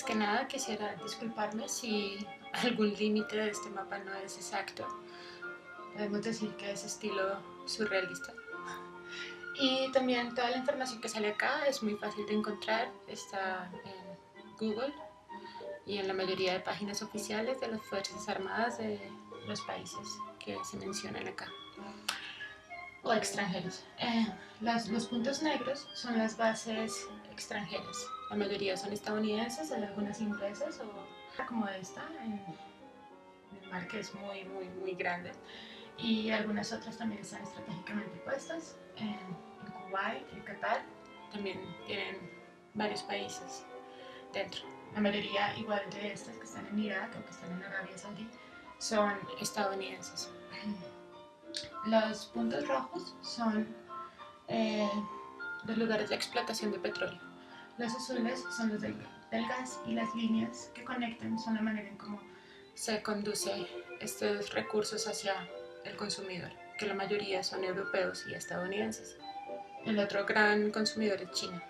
Antes que nada quisiera disculparme si algún límite de este mapa no es exacto. Podemos decir que es estilo surrealista. Y también toda la información que sale acá es muy fácil de encontrar, está en Google y en la mayoría de páginas oficiales de las Fuerzas Armadas de los países que se mencionan acá, o extranjeros. Los puntos negros son las bases extranjeras. La mayoría son estadounidenses, hay algunas inglesas o como esta en el mar, que es muy grande. Y algunas otras también están estratégicamente puestas en Kuwait y Qatar. También tienen varios países dentro. La mayoría igual de estas que están en Irak o que están en Arabia Saudí son estadounidenses. Los puntos rojos son los lugares de explotación de petróleo. Los azules son los del gas, y las líneas que conectan son la manera en cómo se conduce estos recursos hacia el consumidor, que la mayoría son europeos y estadounidenses. El otro gran consumidor es China.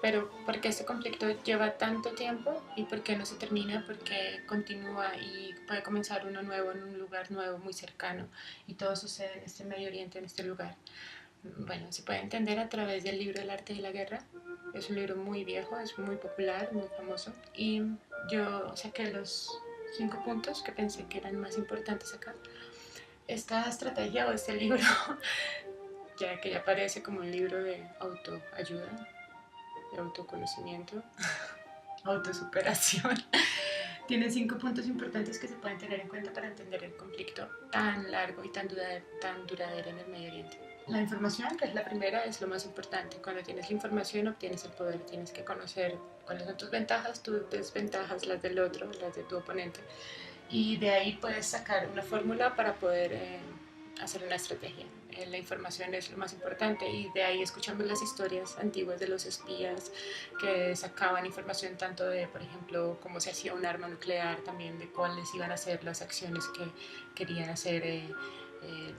Pero ¿por qué este conflicto lleva tanto tiempo y por qué no se termina? Porque continúa y puede comenzar uno nuevo en un lugar nuevo muy cercano, y todo sucede en este Medio Oriente, en este lugar. Bueno, se puede entender a través del libro El arte de la guerra. Es un libro muy viejo, es muy popular, muy famoso, y yo saqué los 5 puntos que pensé que eran más importantes acá. Esta estrategia o este libro, ya que ya parece como un libro de autoayuda, de autoconocimiento, autosuperación, tiene 5 puntos importantes que se pueden tener en cuenta para entender el conflicto tan largo y tan duradero en el Medio Oriente. La información, que es la primera, es lo más importante. Cuando tienes la información obtienes el poder. Tienes que conocer cuáles son tus ventajas, tus desventajas, las del otro, las de tu oponente, y de ahí puedes sacar una fórmula para poder hacer una estrategia. La información es lo más importante, y de ahí escuchamos las historias antiguas de los espías que sacaban información tanto de, por ejemplo, cómo se hacía un arma nuclear, también de cuáles iban a ser las acciones que querían hacer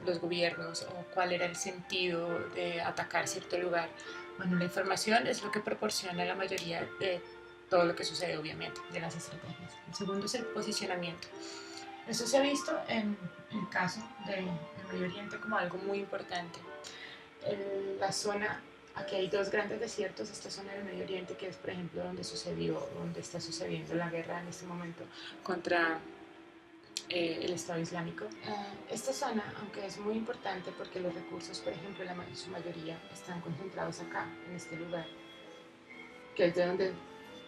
los gobiernos, o cuál era el sentido de atacar cierto lugar. Bueno, la información es lo que proporciona la mayoría de todo lo que sucede, obviamente, de las estrategias. El segundo es el posicionamiento. Eso se ha visto en el caso del Medio Oriente como algo muy importante. La zona, aquí hay dos grandes desiertos, esta zona del Medio Oriente, que es, por ejemplo, donde está sucediendo la guerra en este momento contra el Estado Islámico. Esta zona, aunque es muy importante porque los recursos, por ejemplo, su mayoría están concentrados acá, en este lugar, que es de donde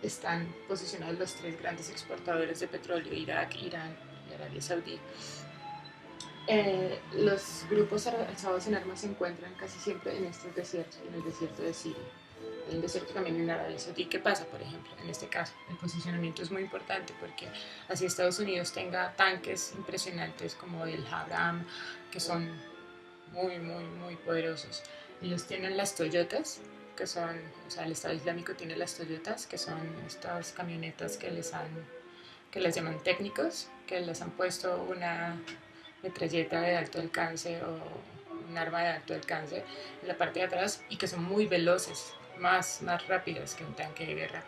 están posicionados los tres grandes exportadores de petróleo: Irak, Irán y Arabia Saudí. Los grupos alzados en armas se encuentran casi siempre en estos desiertos, en el desierto de Siria. Hay un desierto también en Arabia Saudí. ¿Qué pasa, por ejemplo? En este caso, el posicionamiento es muy importante porque así Estados Unidos tenga tanques impresionantes como el Abrams, que son muy poderosos. Ellos tienen las Toyotas, que son, o sea, el Estado Islámico tiene las Toyotas, que son estas camionetas que les llaman técnicos, que les han puesto una metralleta de alto alcance o un arma de alto alcance en la parte de atrás, y que son muy veloces, más rápidas que un tanque de guerra,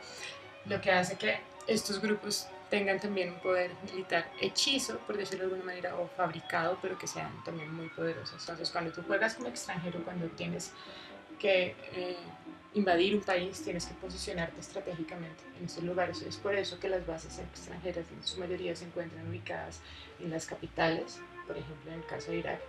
lo que hace que estos grupos tengan también un poder militar hechizo, por decirlo de alguna manera, o fabricado, pero que sean también muy poderosos. Entonces, cuando tú juegas como extranjero, cuando tienes que invadir un país, tienes que posicionarte estratégicamente en estos lugares. Es por eso que las bases extranjeras en su mayoría se encuentran ubicadas en las capitales, por ejemplo en el caso de Irak,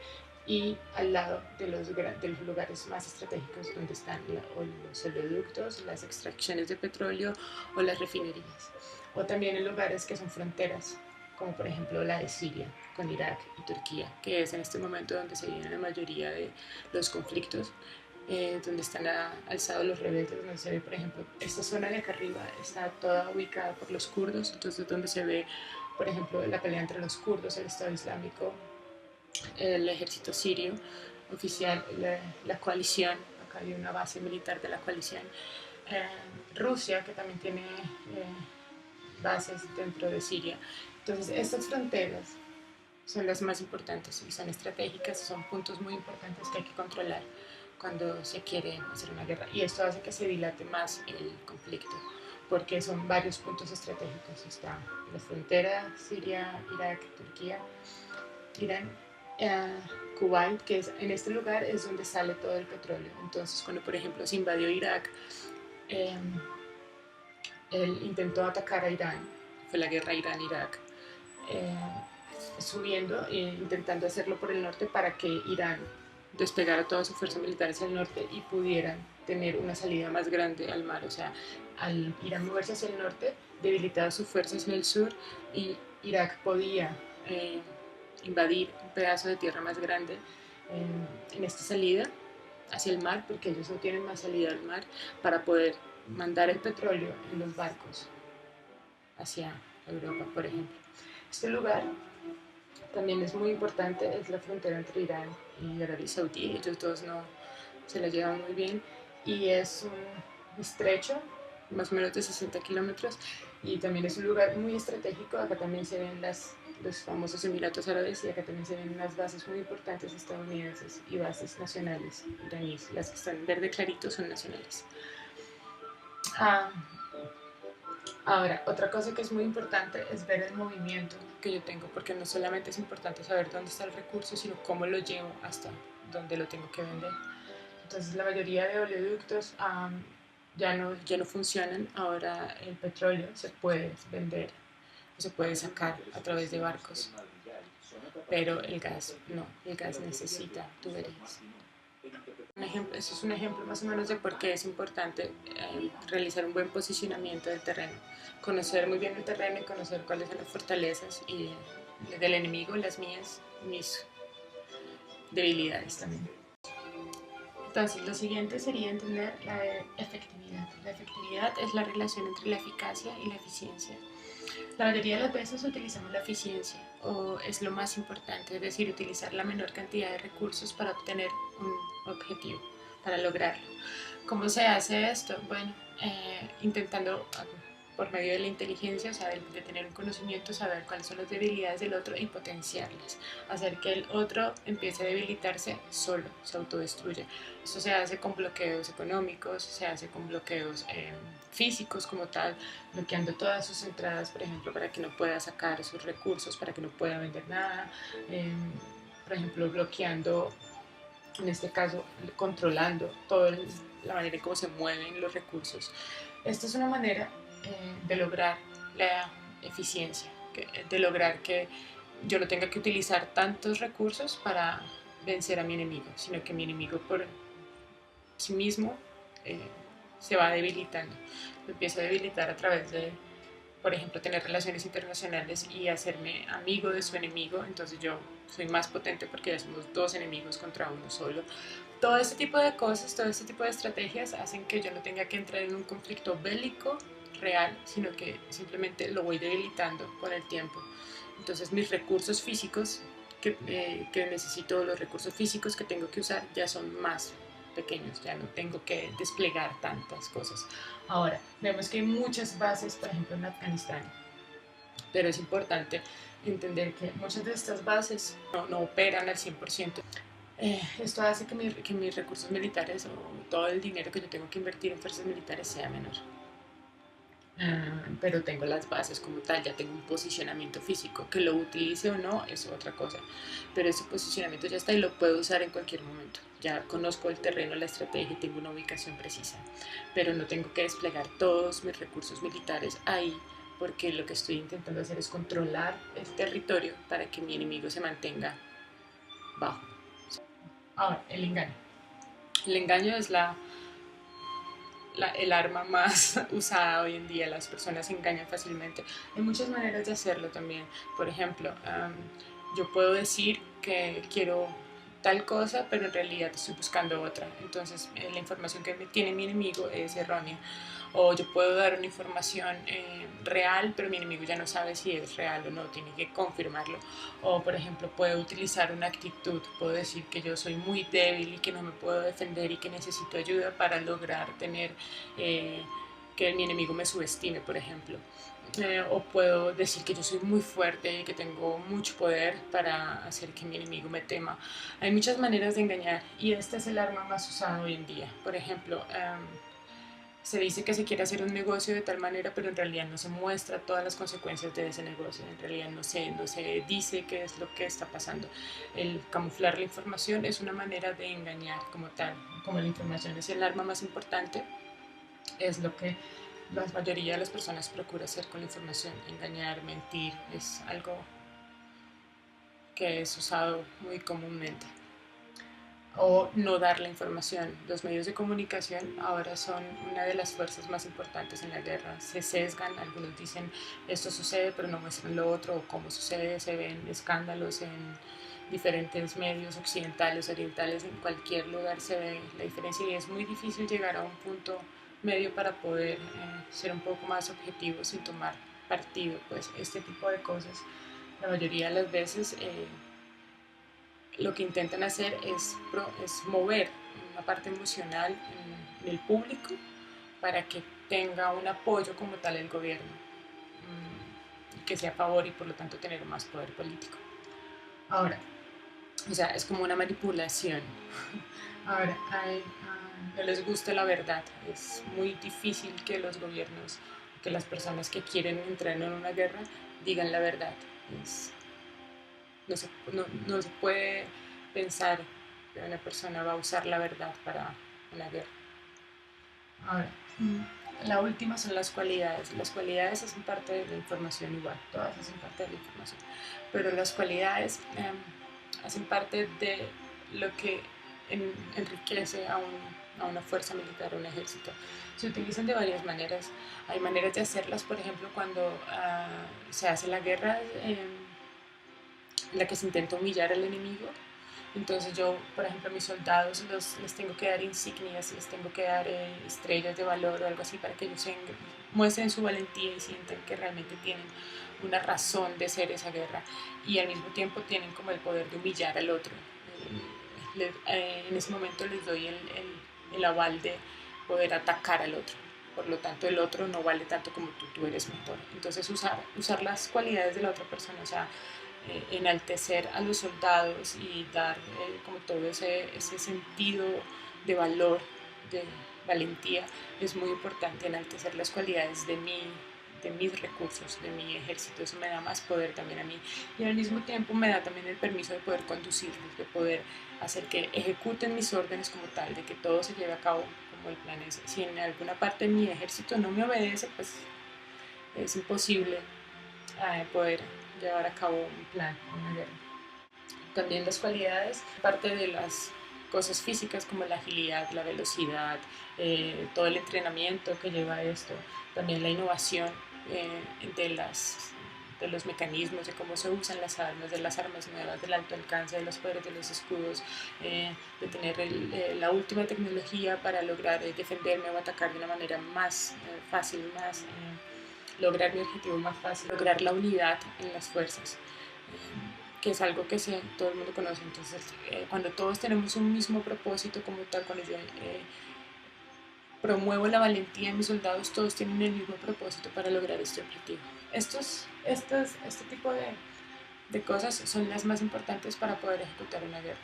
y al lado de los lugares más estratégicos donde están o los oleoductos, las extracciones de petróleo o las refinerías, o también en lugares que son fronteras, como por ejemplo la de Siria con Irak y Turquía, que es en este momento donde se viven la mayoría de los conflictos, donde están alzados los rebeldes, donde se ve, por ejemplo, esta zona de acá arriba está toda ubicada por los kurdos, entonces donde se ve, por ejemplo, la pelea entre los kurdos, el Estado Islámico, el ejército sirio oficial, la coalición, acá hay una base militar de la coalición, Rusia, que también tiene bases dentro de Siria. Entonces, estas fronteras son las más importantes y son estratégicas, son puntos muy importantes que hay que controlar cuando se quiere hacer una guerra, y esto hace que se dilate más el conflicto. porque son varios puntos estratégicos. Está la frontera Siria, Irak, Turquía, Irán, Kuwait, que es, en este lugar es donde sale todo el petróleo. Entonces, cuando por ejemplo se invadió Irak, eh, él intentó atacar a Irán, fue la guerra Irán-Irak, eh, subiendo e intentando hacerlo por el norte para que Irán despegara toda su fuerza militar hacia el norte y pudieran tener una salida más grande al mar. O sea, al Irán moverse hacia el norte, debilitaba sus fuerzas en el sur y Irak podía invadir un pedazo de tierra más grande en esta salida hacia el mar, porque ellos no tienen más salida al mar, para poder mandar el petróleo en los barcos hacia Europa, por ejemplo. Este lugar también es muy importante, es la frontera entre Irán y Arabia Saudí. Ellos dos no se la llevan muy bien y es un estrecho, más o menos de 60 kilómetros, y también es un lugar muy estratégico. Acá también se ven los famosos Emiratos Árabes y acá también se ven unas bases muy importantes estadounidenses y bases nacionales iraníes. Las que están en verde clarito son nacionales. Ahora, otra cosa que es muy importante es ver el movimiento que yo tengo, porque no solamente es importante saber dónde está el recurso, sino cómo lo llevo hasta donde lo tengo que vender. Entonces, la mayoría de oleoductos ya no funcionan. Ahora el petróleo se puede vender o se puede sacar a través de barcos, pero el gas no, el gas necesita tuberías. Eso es un ejemplo más o menos de por qué es importante realizar un buen posicionamiento del terreno, conocer muy bien el terreno y conocer cuáles son las fortalezas y del enemigo, las mías, mis debilidades también. Entonces, lo siguiente sería entender la efectividad. La efectividad es la relación entre la eficacia y la eficiencia. La mayoría de las veces utilizamos la eficiencia, o es lo más importante, es decir, utilizar la menor cantidad de recursos para obtener un objetivo, para lograrlo. ¿Cómo se hace esto? Bueno, intentando por medio de la inteligencia, o sea, de tener un conocimiento, saber cuáles son las debilidades del otro y potenciarlas, hacer que el otro empiece a debilitarse solo, se autodestruya. Esto se hace con bloqueos económicos, se hace con bloqueos físicos como tal, bloqueando todas sus entradas, por ejemplo, para que no pueda sacar sus recursos, para que no pueda vender nada, por ejemplo, bloqueando, en este caso, controlando toda la manera en cómo se mueven los recursos. Esta es una manera de lograr la eficiencia, de lograr que yo no tenga que utilizar tantos recursos para vencer a mi enemigo, sino que mi enemigo por sí mismo se va debilitando. Lo empiezo a debilitar a través de, por ejemplo, tener relaciones internacionales y hacerme amigo de su enemigo. Entonces yo soy más potente porque ya somos dos enemigos contra uno solo. Todo este tipo de cosas, todo este tipo de estrategias hacen que yo no tenga que entrar en un conflicto bélico real, sino que simplemente lo voy debilitando con el tiempo. Entonces mis recursos físicos que necesito, los recursos físicos que tengo que usar ya son más pequeños, ya no tengo que desplegar tantas cosas. Ahora, vemos que hay muchas bases, por ejemplo, en Afganistán, pero es importante entender que muchas de estas bases no operan al 100%. Esto hace que mis recursos militares o todo el dinero que yo tengo que invertir en fuerzas militares sea menor. Pero tengo las bases como tal, ya tengo un posicionamiento físico, que lo utilice o no es otra cosa, pero ese posicionamiento ya está y lo puedo usar en cualquier momento. Ya conozco el terreno, la estrategia y tengo una ubicación precisa, pero no tengo que desplegar todos mis recursos militares ahí, porque lo que estoy intentando hacer es controlar el territorio para que mi enemigo se mantenga bajo. Ahora, el engaño. El engaño es el arma más usada hoy en día. Las personas se engañan fácilmente. Hay muchas maneras de hacerlo también. Por ejemplo, yo puedo decir que quiero tal cosa, pero en realidad estoy buscando otra. Entonces, la información que tiene mi enemigo es errónea. O yo puedo dar una información real, pero mi enemigo ya no sabe si es real o no, tiene que confirmarlo. O, por ejemplo, puedo utilizar una actitud, puedo decir que yo soy muy débil y que no me puedo defender y que necesito ayuda para lograr tener que mi enemigo me subestime, por ejemplo. O puedo decir que yo soy muy fuerte y que tengo mucho poder para hacer que mi enemigo me tema. Hay muchas maneras de engañar y este es el arma más usada hoy en día. Por ejemplo, se dice que se quiere hacer un negocio de tal manera, pero en realidad no se muestra todas las consecuencias de ese negocio, en realidad no se dice qué es lo que está pasando. El camuflar la información es una manera de engañar como tal, como la información es el arma más importante, es lo que la mayoría de las personas procura hacer con la información, engañar, mentir, es algo que es usado muy comúnmente. O no dar la información. Los medios de comunicación ahora son una de las fuerzas más importantes en la guerra. Se sesgan, algunos dicen esto sucede pero no muestran lo otro, o cómo sucede, se ven escándalos en diferentes medios occidentales, orientales, en cualquier lugar se ve la diferencia y es muy difícil llegar a un punto medio para poder ser un poco más objetivo sin tomar partido. Pues este tipo de cosas la mayoría de las veces lo que intentan hacer es mover una parte emocional en el público para que tenga un apoyo como tal el gobierno, que sea a favor y por lo tanto tener más poder político. Ahora, o sea, es como una manipulación. Ahora, no les gusta la verdad. Es muy difícil que los gobiernos, que las personas que quieren entrar en una guerra digan la verdad. Es, no se puede pensar que una persona va a usar la verdad para una guerra. Ahora, la última son las cualidades. Las cualidades hacen parte de la información igual, todas hacen parte de la información, pero las cualidades hacen parte de lo que enriquece a una fuerza militar, a un ejército. Se utilizan de varias maneras. Hay maneras de hacerlas, por ejemplo, cuando se hace la guerra en la que se intenta humillar al enemigo. Entonces yo, por ejemplo, a mis soldados les tengo que dar insignias, les tengo que dar estrellas de valor o algo así para que ellos muestren su valentía y sientan que realmente tienen una razón de ser esa guerra y al mismo tiempo tienen como el poder de humillar al otro. En ese momento les doy el aval de poder atacar al otro. Por lo tanto, el otro no vale tanto como tú eres mejor. Entonces, usar las cualidades de la otra persona, o sea, enaltecer a los soldados y dar como todo ese sentido de valor, de valentía, es muy importante enaltecer las cualidades de mis recursos, de mi ejército. Eso me da más poder también a mí y al mismo tiempo me da también el permiso de poder conducirlos, de poder hacer que ejecuten mis órdenes como tal, de que todo se lleve a cabo como el plan es. Si en alguna parte de mi ejército no me obedece, pues es imposible poder llevar a cabo un plan, una guerra. También las cualidades, parte de las cosas físicas como la agilidad, la velocidad, todo el entrenamiento que lleva a esto, también la innovación de de los mecanismos, de cómo se usan de las armas nuevas, del alto alcance, de los poderes de los escudos, de tener la última tecnología para lograr defenderme o atacar de una manera más fácil, más lograr mi objetivo más fácil, lograr la unidad en las fuerzas, que es algo que todo el mundo conoce. Entonces, cuando todos tenemos un mismo propósito como tal, cuando yo promuevo la valentía de mis soldados, todos tienen el mismo propósito para lograr este objetivo. Este tipo de cosas son las más importantes para poder ejecutar una guerra.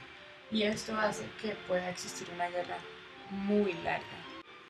Y esto hace que pueda existir una guerra muy larga,